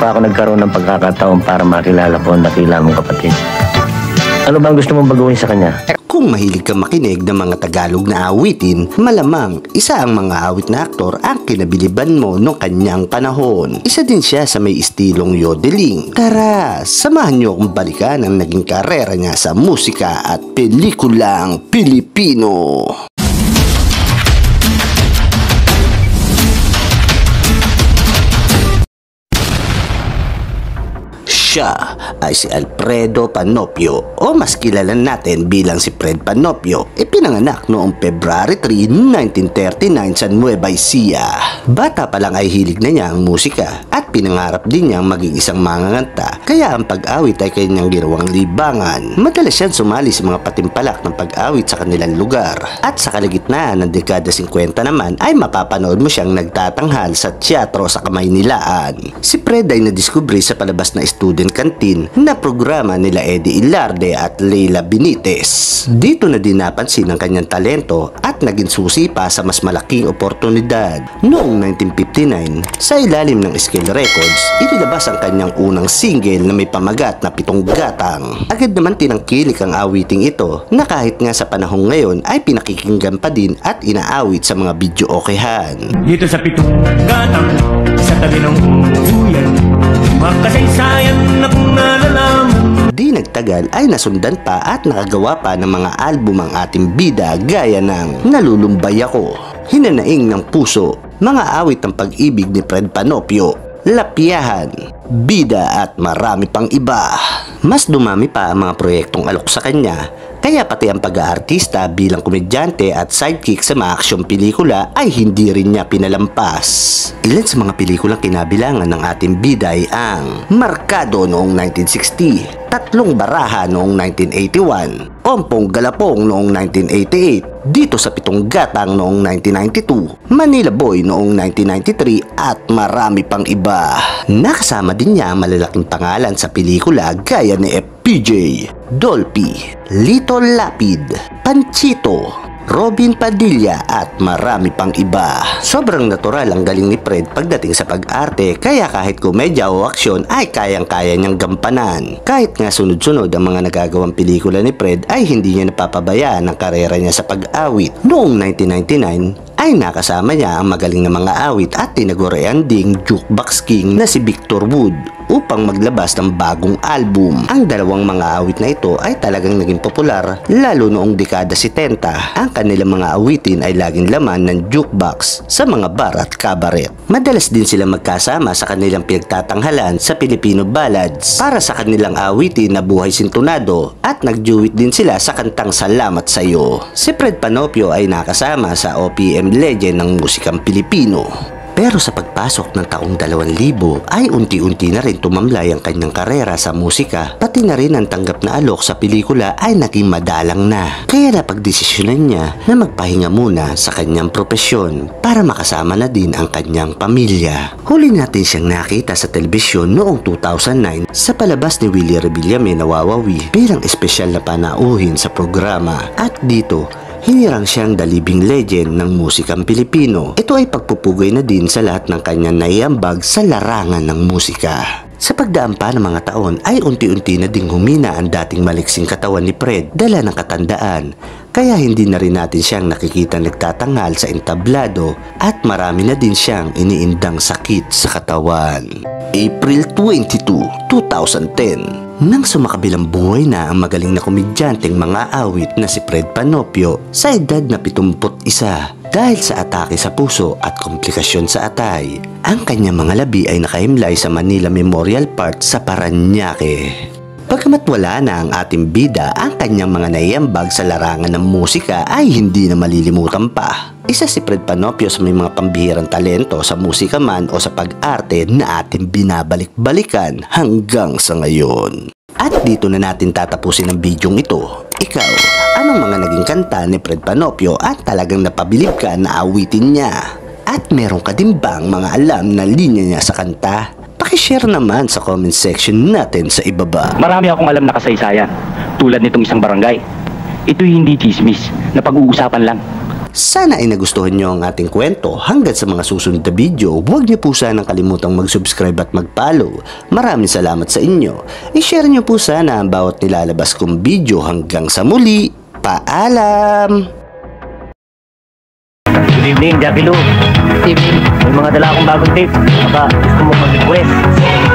pa ako nagkaroon ng pagkakataon para makilala ko ang dakila mong kapatid. Ano bang gusto mong baguhin sa kanya? Kung mahilig ka makinig ng mga Tagalog na awitin, malamang isa ang mga awit na aktor ang kinabiliban mo noong kanyang panahon. Isa din siya sa may istilong yodeling. Tara, samahan niyo akong balikan ang naging karera niya sa musika at pelikulang Pilipino. Siya ay si Alfredo Panopio o mas kilala natin bilang si Fred Panopio. Ipinanganak noong February 3, 1939 sa Nueva Ecija. Bata pa lang ay hilig na niya ang musika at pinangarap din niyang maging isang manganganta, kaya ang pag-awit ay kanyang ginawang libangan. Madalas siyang sumali sa mga patimpalak ng pag-awit sa kanilang lugar. At sa kalagitnaan ng dekada 50 naman ay mapapanood mo siyang nagtatanghal sa teatro sa Kamaynilaan. Si Fred ay nadiskubre sa palabas na Student Canteen na programa nila Eddie Ilarde at Leila Benitez. Dito na din napansin ang kanyang talento at naging susi pa sa mas malaking oportunidad. Noong 1959, sa ilalim ng Skill Records, inilabas ang kanyang unang single na may pamagat na Pitong Gatang. Agad naman tinangkilik ang awiting ito na kahit nga sa panahong ngayon ay pinakikinggan pa din at inaawit sa mga video-okehan. Dito sa Pitong Gatang, sa tabi ng buyan, makasaysayan na kung nalalaman. Di nagtagal ay nasundan pa at nakagawa pa ng mga album ang ating bida gaya ng Nalulumbay Ako, Hinanaing ng Puso, mga awit ng pag-ibig ni Fred Panopio, Lapiyahan, Bida at marami pang iba. Mas dumami pa ang mga proyektong alok sa kanya, kaya pati ang pag-aartista bilang komedyante at sidekick sa mga aksyong pelikula ay hindi rin niya pinalampas. Ilan sa mga pelikulang kinabilangan ng ating bida ay ang Markado noong 1960, Tatlong Baraha noong 1981, Ompong Galapong noong 1988, Dito sa Pitong Gatang noong 1992, Manila Boy noong 1993 at marami pang iba. Nakasama din niya ang malalaking pangalan sa pelikula gaya ni FPJ, Dolphy, Lito Lapid, Panchito, Robin Padilla at marami pang iba. Sobrang natural ang galing ni Fred pagdating sa pag-arte, kaya kahit komedya o aksyon ay kayang-kaya niyang gampanan. Kahit nga sunod-sunod ang mga nagagawang pelikula ni Fred ay hindi niya napapabayaan ang karera niya sa pag-awit. Noong 1999 ay nakasama niya ang magaling na mga awit at tinagurian ding jukebox king na si Victor Wood upang maglabas ng bagong album. Ang dalawang mga awit na ito ay talagang naging popular lalo noong dekada 70. Ang kanilang mga awitin ay laging laman ng jukebox sa mga bar at cabaret. Madalas din sila magkasama sa kanilang pinagtatanghalan sa Filipino ballads para sa kanilang awitin na Buhay Sintunado at nagduet din sila sa kantang Salamat Sa'yo. Si Fred Panopio ay nakasama sa OPM legend ng musikang Pilipino. Pero sa pagpasok ng taong 2000 ay unti-unti na rin tumamlay ang kanyang karera sa musika, pati na rin ang tanggap na alok sa pelikula ay naging madalang na. Kaya napagdesisyonan niya na magpahinga muna sa kanyang propesyon para makasama na din ang kanyang pamilya. Huli natin siyang nakita sa telebisyon noong 2009 sa palabas ni Willie Revillame na Wawawi bilang espesyal na panauhin sa programa, at dito hinirang siyang the living legend ng musikang Pilipino. Ito ay pagpupugay na din sa lahat ng kanyang naiambag sa larangan ng musika. Sa pagdaan pa ng mga taon ay unti-unti na ding humina ang dating maliksing katawan ni Fred dala ng katandaan, kaya hindi na rin natin siyang nakikita nagtatanghal sa entablado at marami na din siyang iniindang sakit sa katawan. April 22, 2010, nang sumakabilang buhay na ang magaling na komedyanteng mga awit na si Fred Panopio sa edad na 71 dahil sa atake sa puso at komplikasyon sa atay. Ang kanyang mga labi ay nakahimlay sa Manila Memorial Park sa Parañaque. Pagkamat wala na ang ating bida, ang kanyang mga naiambag sa larangan ng musika ay hindi na malilimutan pa. Isa si Fred Panopio sa may mga pambihirang talento sa musika man o sa pag-arte na ating binabalik-balikan hanggang sa ngayon. At dito na natin tatapusin ang bidyong ito. Ikaw, anong mga naging kanta ni Fred Panopio at talagang napabilib ka na awitin niya? At meron ka din bang mga alam na linya niya sa kanta? Pakishare naman sa comment section natin sa ibaba. Marami akong alam na kasaysayan, tulad nitong isang barangay. Ito'y hindi chismis, na pag-uusapan lang. Sana ay nagustuhan nyo ang ating kwento. Hanggang sa mga susunod na video, huwag niyo po sanang kalimutang mag-subscribe at mag-follow. Maraming salamat sa inyo. I-share niyo po sana ang bawat nilalabas kong video. Hanggang sa muli, paalam! Good evening, Jackie Lou. Good evening. May mga dala akong bagong tape. Baka gusto mo mag-request.